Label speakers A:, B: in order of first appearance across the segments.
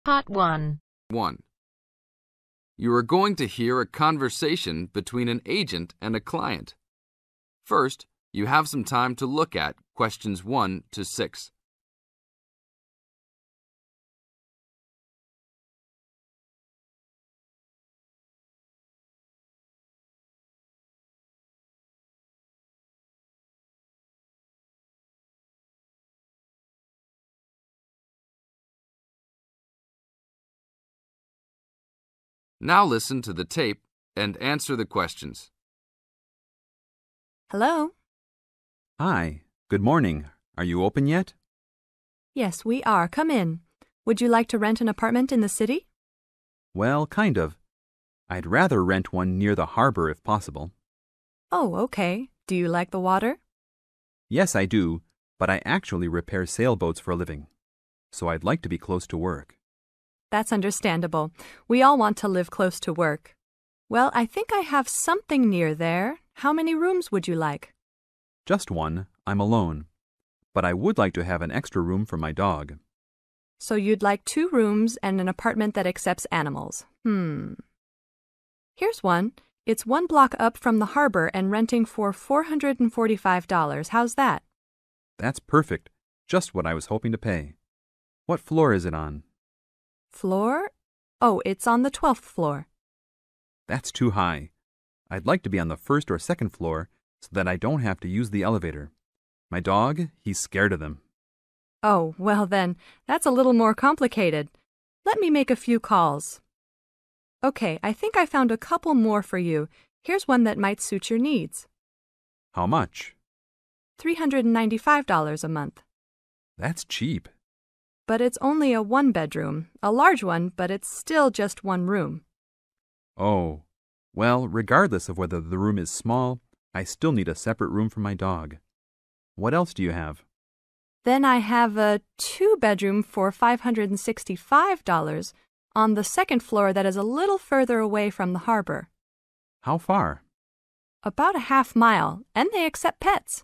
A: Part 1.
B: 1. You are going to hear a conversation between an agent and a client. First, you have some time to look at questions 1 to 6. Now listen to the tape and answer the questions.
C: Hello?
D: Hi, good morning. Are you open yet?
C: Yes, we are. Come in. Would you like to rent an apartment in the city?
D: Well, kind of. I'd rather rent one near the harbor if possible.
C: Oh, okay. Do you like the water?
D: Yes, I do, but I actually repair sailboats for a living, so I'd like to be close to work.
C: That's understandable. We all want to live close to work. Well, I think I have something near there. How many rooms would you like?
D: Just one. I'm alone. But I would like to have an extra room for my dog.
C: So you'd like 2 rooms and an apartment that accepts animals. Here's one. It's 1 block up from the harbor and renting for $445. How's that?
D: That's perfect. Just what I was hoping to pay. What floor is it on?
C: Floor? Oh, it's on the 12th floor.
D: That's too high. I'd like to be on the 1st or 2nd floor so that I don't have to use the elevator. My dog, he's scared of them.
C: Oh, well then, that's a little more complicated. Let me make a few calls. Okay, I think I found a couple more for you. Here's one that might suit your needs.
D: How much?
C: $395 a month.
D: That's cheap.
C: But it's only a 1-bedroom, a large one, but it's still just 1 room.
D: Oh, well, regardless of whether the room is small, I still need a separate room for my dog. What else do you have?
C: Then I have a 2-bedroom for $565 on the 2nd floor that is a little further away from the harbor.
D: How far?
C: About a half mile, and they accept pets.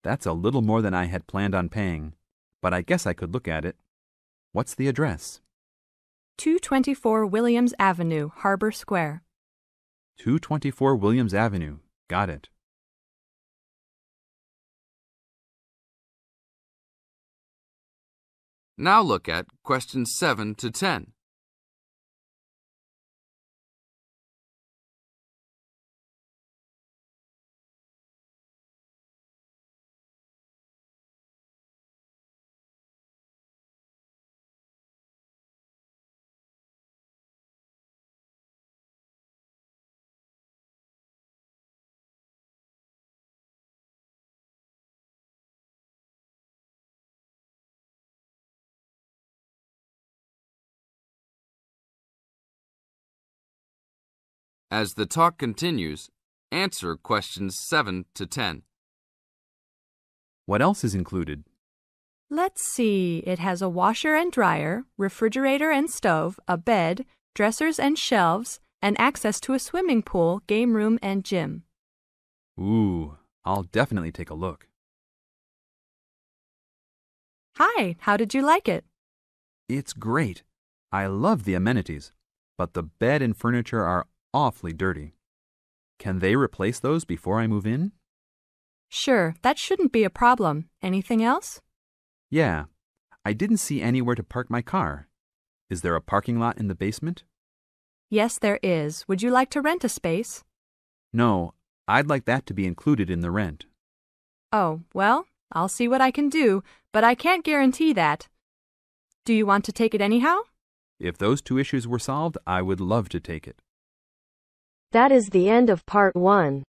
D: That's a little more than I had planned on paying, but I guess I could look at it. What's the address?
C: 224 Williams Avenue, Harbor Square.
D: 224 Williams Avenue. Got it.
B: Now look at questions 7 to 10. As the talk continues, answer questions 7 to 10.
D: What else is included?
C: Let's see, it has a washer and dryer, refrigerator and stove, a bed, dressers and shelves, and access to a swimming pool, game room, and gym.
D: Ooh, I'll definitely take a look.
C: Hi, how did you like it?
D: It's great. I love the amenities, but the bed and furniture are awfully dirty. Can they replace those before I move in?
C: Sure, that shouldn't be a problem. Anything else?
D: Yeah, I didn't see anywhere to park my car. Is there a parking lot in the basement?
C: Yes, there is. Would you like to rent a space?
D: No, I'd like that to be included in the rent.
C: Oh, well, I'll see what I can do, but I can't guarantee that. Do you want to take it anyhow?
D: If those 2 issues were solved, I would love to take it.
A: That is the end of Part 1.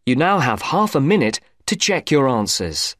E: You now have half a minute to check your answers.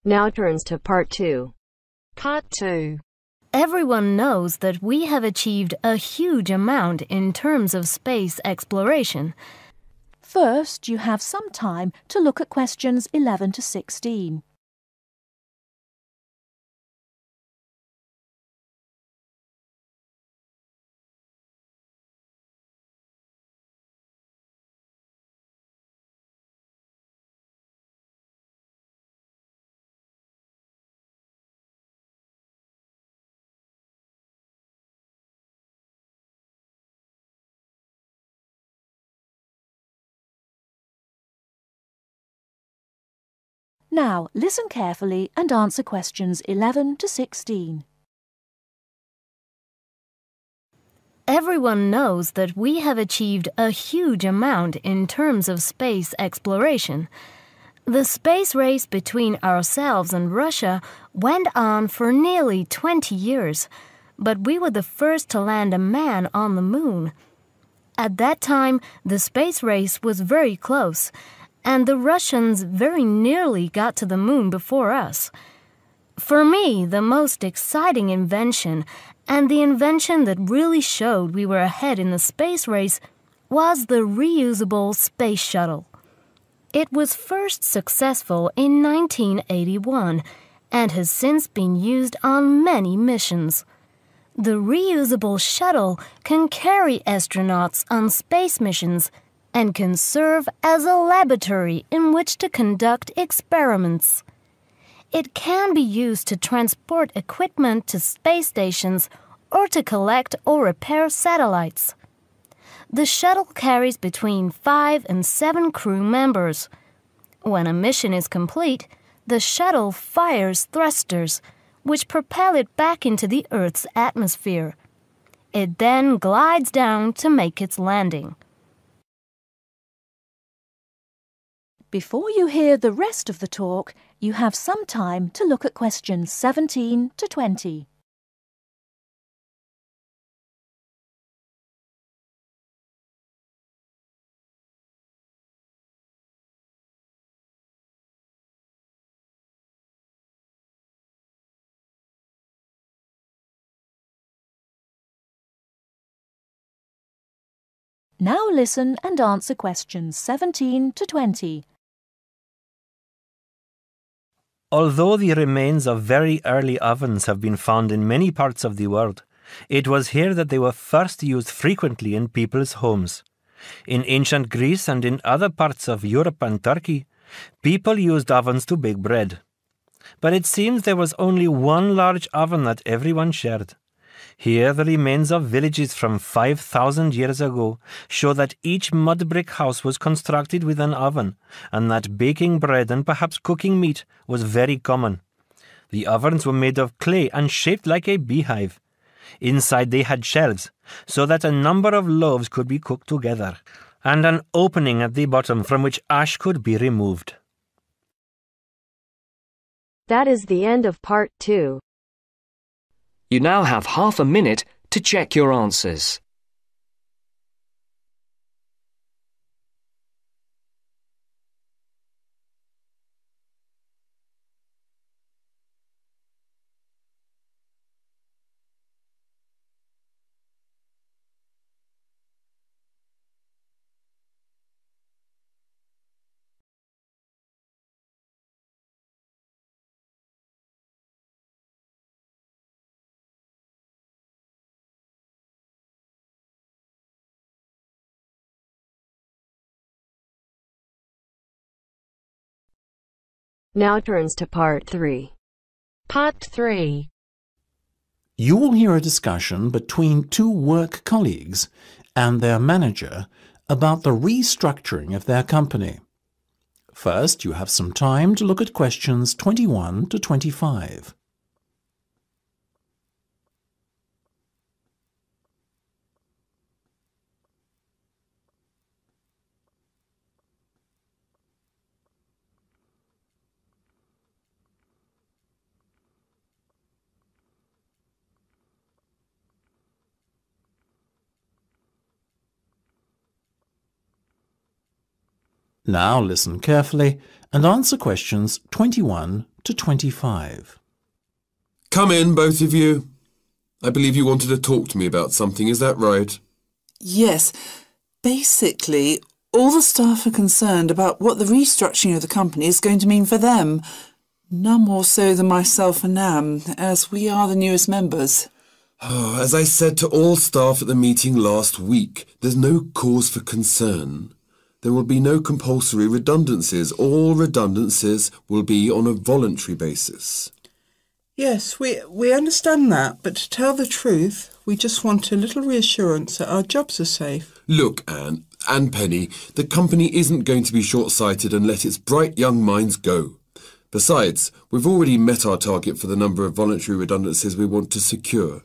A: Now turns to Part 2.
F: Part 2.
G: Everyone knows that we have achieved a huge amount in terms of space exploration.
F: First, you have some time to look at questions 11 to 16. Now, listen carefully and answer questions 11 to 16.
G: Everyone knows that we have achieved a huge amount in terms of space exploration. The space race between ourselves and Russia went on for nearly 20 years, but we were the first to land a man on the moon. At that time, the space race was very close, and the Russians very nearly got to the moon before us. For me, the most exciting invention, and the invention that really showed we were ahead in the space race, was the reusable space shuttle. It was first successful in 1981 and has since been used on many missions. The reusable shuttle can carry astronauts on space missions and can serve as a laboratory in which to conduct experiments. It can be used to transport equipment to space stations or to collect or repair satellites. The shuttle carries between 5 and 7 crew members. When a mission is complete, the shuttle fires thrusters, which propel it back into the Earth's atmosphere. It then glides down to make its landing.
F: Before you hear the rest of the talk, you have some time to look at questions 17 to 20. Now listen and answer questions 17 to 20.
H: Although the remains of very early ovens have been found in many parts of the world, it was here that they were first used frequently in people's homes. In ancient Greece and in other parts of Europe and Turkey, people used ovens to bake bread. But it seems there was only one large oven that everyone shared. Here, the remains of villages from 5,000 years ago show that each mud brick house was constructed with an oven, and that baking bread and perhaps cooking meat was very common. The ovens were made of clay and shaped like a beehive. Inside they had shelves, so that a number of loaves could be cooked together, and an opening at the bottom from which ash could be removed.
A: That is the end of Part 2.
E: You now have half a minute to check your answers.
A: Now turns to Part 3.
F: Part 3.
I: You will hear a discussion between two work colleagues and their manager about the restructuring of their company. First, you have some time to look at questions 21 to 25. Now listen carefully and answer questions 21 to 25.
J: Come in, both of you. I believe you wanted to talk to me about something, is that right?
K: Yes. Basically, all the staff are concerned about what the restructuring of the company is going to mean for them. None more so than myself and Nam, as we are the newest members.
J: As I said to all staff at the meeting last week, there's no cause for concern. There will be no compulsory redundancies. All redundancies will be on a voluntary basis.
L: Yes, we understand that, but to tell the truth, we just want a little reassurance that our jobs are safe.
J: Look, Anne and Penny, the company isn't going to be short-sighted and let its bright young minds go. Besides, we've already met our target for the number of voluntary redundancies we want to secure.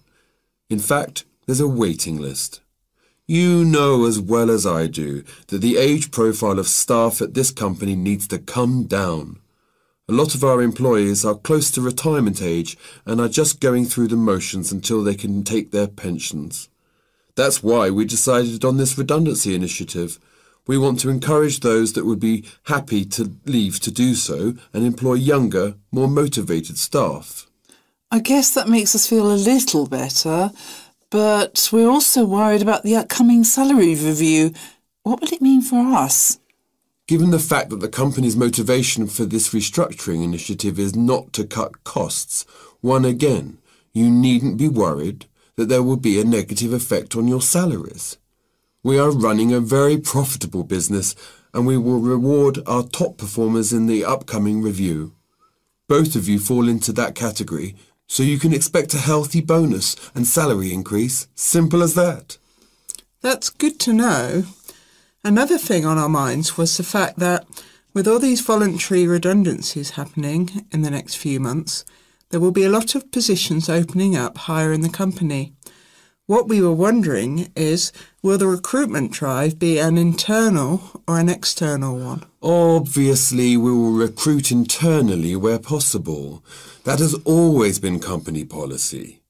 J: In fact, there's a waiting list. You know as well as I do that the age profile of staff at this company needs to come down. A lot of our employees are close to retirement age and are just going through the motions until they can take their pensions. That's why we decided on this redundancy initiative. We want to encourage those that would be happy to leave to do so and employ younger, more motivated staff.
K: I guess that makes us feel a little better, but we're also worried about the upcoming salary review. What will it mean for us?
J: Given the fact that the company's motivation for this restructuring initiative is not to cut costs, you needn't be worried that there will be a negative effect on your salaries. We are running a very profitable business and we will reward our top performers in the upcoming review. Both of you fall into that category, so you can expect a healthy bonus and salary increase. Simple as that.
L: That's good to know. Another thing on our minds was the fact that with all these voluntary redundancies happening in the next few months, there will be a lot of positions opening up higher in the company. What we were wondering is, will the recruitment drive be an internal or an external one?
J: Obviously, we will recruit internally where possible. That has always been company policy.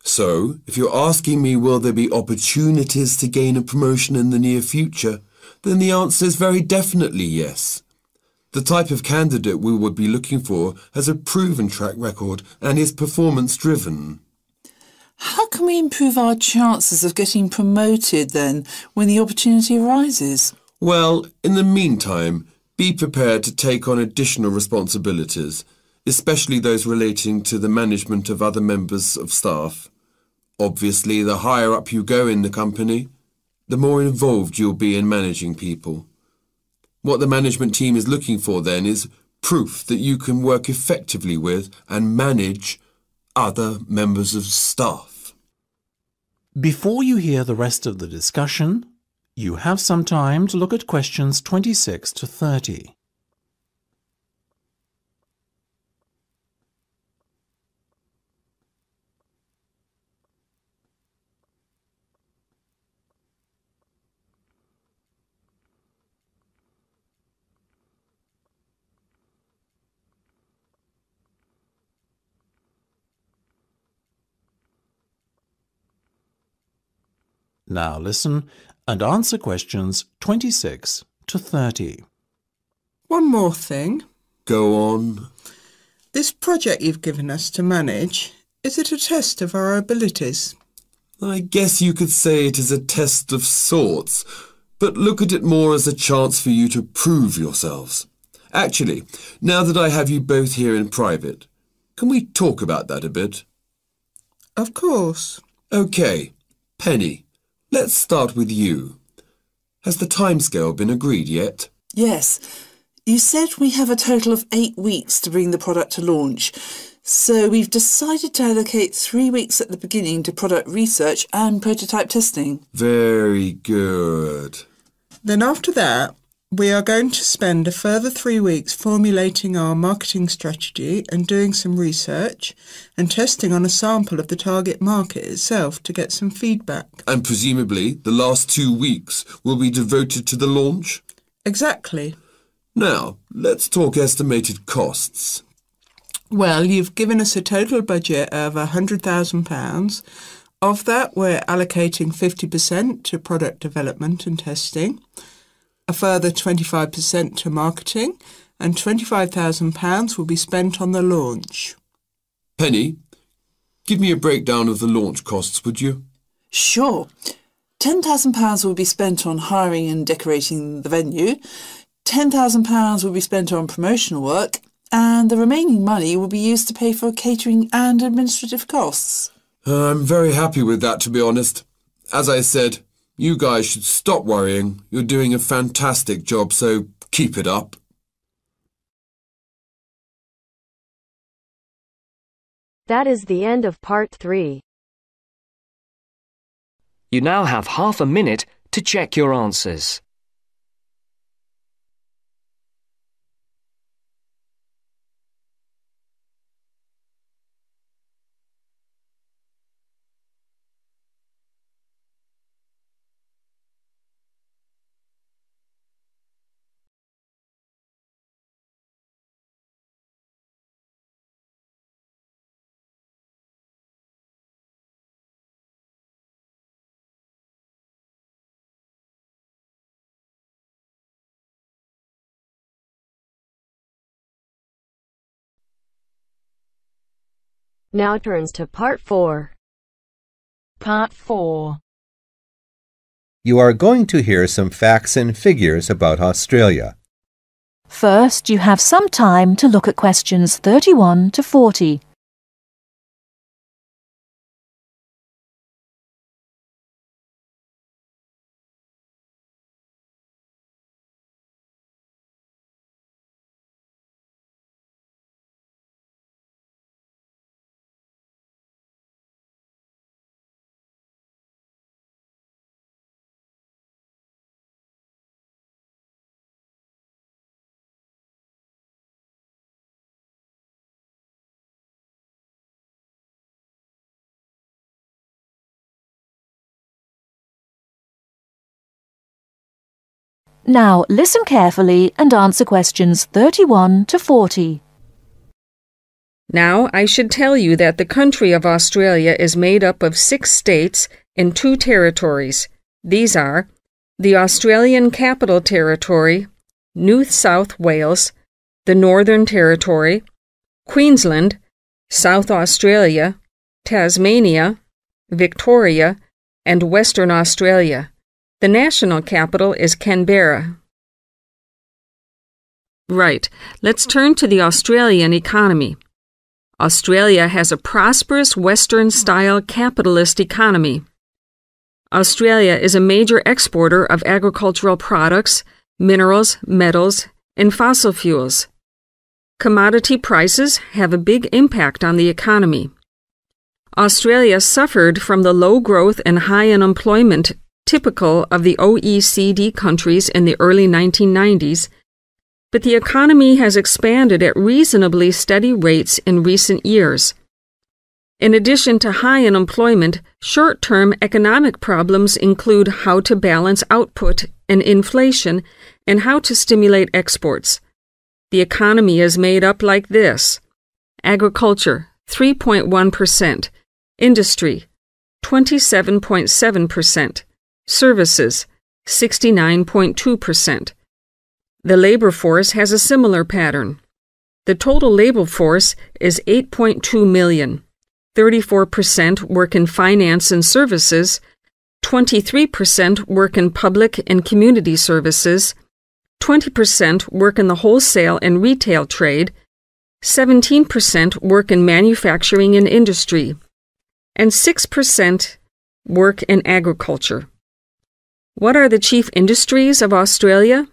J: So, if you're asking me will there be opportunities to gain a promotion in the near future, then the answer is very definitely yes. The type of candidate we would be looking for has a proven track record and is performance-driven.
K: How can we improve our chances of getting promoted then, when the opportunity arises?
J: Well, in the meantime, be prepared to take on additional responsibilities, especially those relating to the management of other members of staff. Obviously, the higher up you go in the company, the more involved you'll be in managing people. What the management team is looking for then is proof that you can work effectively with and manage other members of staff.
I: Before you hear the rest of the discussion, you have some time to look at questions 26 to 30. Now listen and answer questions 26 to 30.
L: One more thing.
J: Go on.
L: This project you've given us to manage, is it a test of our abilities?
J: I guess you could say it is a test of sorts, but look at it more as a chance for you to prove yourselves. Actually, now that I have you both here in private, can we talk about that a bit?
L: Of course.
J: OK, Penny, let's start with you. Has the timescale been agreed yet?
K: Yes. You said we have a total of 8 weeks to bring the product to launch. So we've decided to allocate 3 weeks at the beginning to product research and prototype testing.
J: Very good.
L: Then after that, we are going to spend a further 3 weeks formulating our marketing strategy and doing some research and testing on a sample of the target market itself to get some feedback.
J: And presumably the last 2 weeks will be devoted to the launch?
L: Exactly.
J: Now, let's talk estimated costs.
L: Well, you've given us a total budget of £100,000. Of that, we're allocating 50% to product development and testing, a further 25% to marketing, and £25,000 will be spent on the launch.
J: Penny, give me a breakdown of the launch costs, would you?
K: Sure. £10,000 will be spent on hiring and decorating the venue, £10,000 will be spent on promotional work, and the remaining money will be used to pay for catering and administrative costs.
J: I'm very happy with that, to be honest. As I said, you guys should stop worrying. You're doing a fantastic job, so keep it up.
A: That is the end of part 3.
E: You now have half a minute to check your answers.
A: Now turns to part 4.
F: Part 4.
M: You are going to hear some facts and figures about Australia.
F: First, you have some time to look at questions 31 to 40. Now listen carefully and answer questions 31 to 40.
N: Now I should tell you that the country of Australia is made up of 6 states and 2 territories. These are the Australian Capital Territory, New South Wales, the Northern Territory, Queensland, South Australia, Tasmania, Victoria, and Western Australia. The national capital is Canberra. Right, let's turn to the Australian economy. Australia has a prosperous Western-style capitalist economy. Australia is a major exporter of agricultural products, minerals, metals, and fossil fuels. Commodity prices have a big impact on the economy. Australia suffered from the low growth and high unemployment typical of the OECD countries in the early 1990s, but the economy has expanded at reasonably steady rates in recent years. In addition to high unemployment, short-term economic problems include how to balance output and inflation and how to stimulate exports. The economy is made up like this: agriculture, 3.1%, industry, 27.7%, services, 69.2%. The labor force has a similar pattern. The total labor force is 8.2 million. 34% work in finance and services, 23% work in public and community services, 20% work in the wholesale and retail trade, 17% work in manufacturing and industry, and 6% work in agriculture. What are the chief industries of Australia?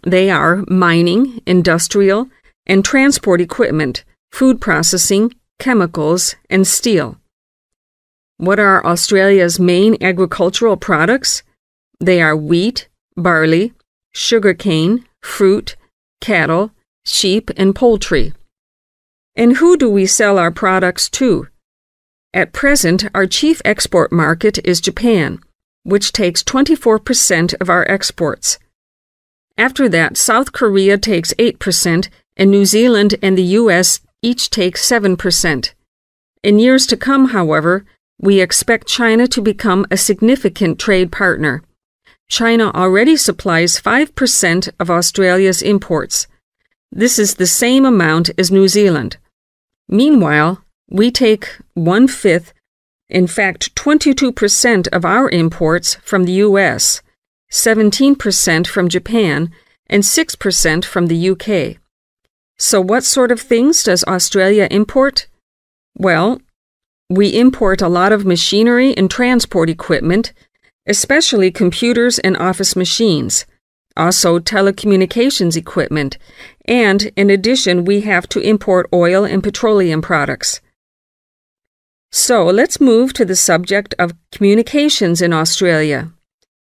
N: They are mining, industrial, and transport equipment, food processing, chemicals, and steel. What are Australia's main agricultural products? They are wheat, barley, sugarcane, fruit, cattle, sheep, and poultry. And who do we sell our products to? At present, our chief export market is Japan, which takes 24% of our exports. After that, South Korea takes 8%, and New Zealand and the U.S. each take 7%. In years to come, however, we expect China to become a significant trade partner. China already supplies 5% of Australia's imports. This is the same amount as New Zealand. Meanwhile, we take 1/5, in fact 22% of our imports from the US, 17% from Japan, and 6% from the UK. So what sort of things does Australia import? Well, we import a lot of machinery and transport equipment, especially computers and office machines, also telecommunications equipment, and in addition we have to import oil and petroleum products. So let's move to the subject of communications in Australia.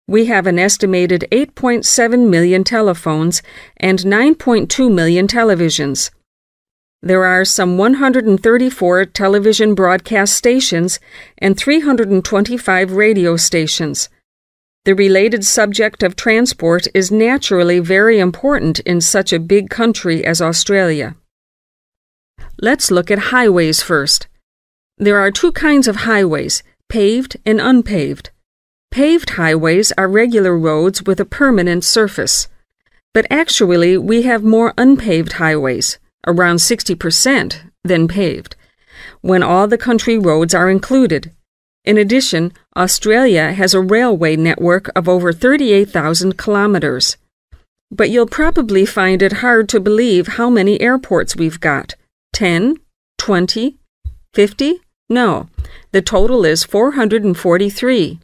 N: We have an estimated 8.7 million telephones and 9.2 million televisions. There are some 134 television broadcast stations and 325 radio stations. The related subject of transport is naturally very important in such a big country as Australia. Let's look at highways first. There are two kinds of highways, paved and unpaved. Paved highways are regular roads with a permanent surface. But actually, we have more unpaved highways, around 60%, than paved, when all the country roads are included. In addition, Australia has a railway network of over 38,000 kilometers. But you'll probably find it hard to believe how many airports we've got. 10? 20? 50? No, the total is 443.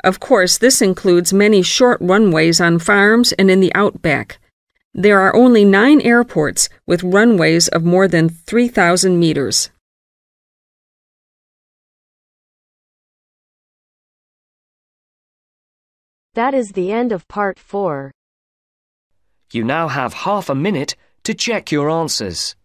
N: Of course, this includes many short runways on farms and in the outback. There are only 9 airports with runways of more than 3,000 meters.
A: That is the end of part 4.
E: You now have half a minute to check your answers.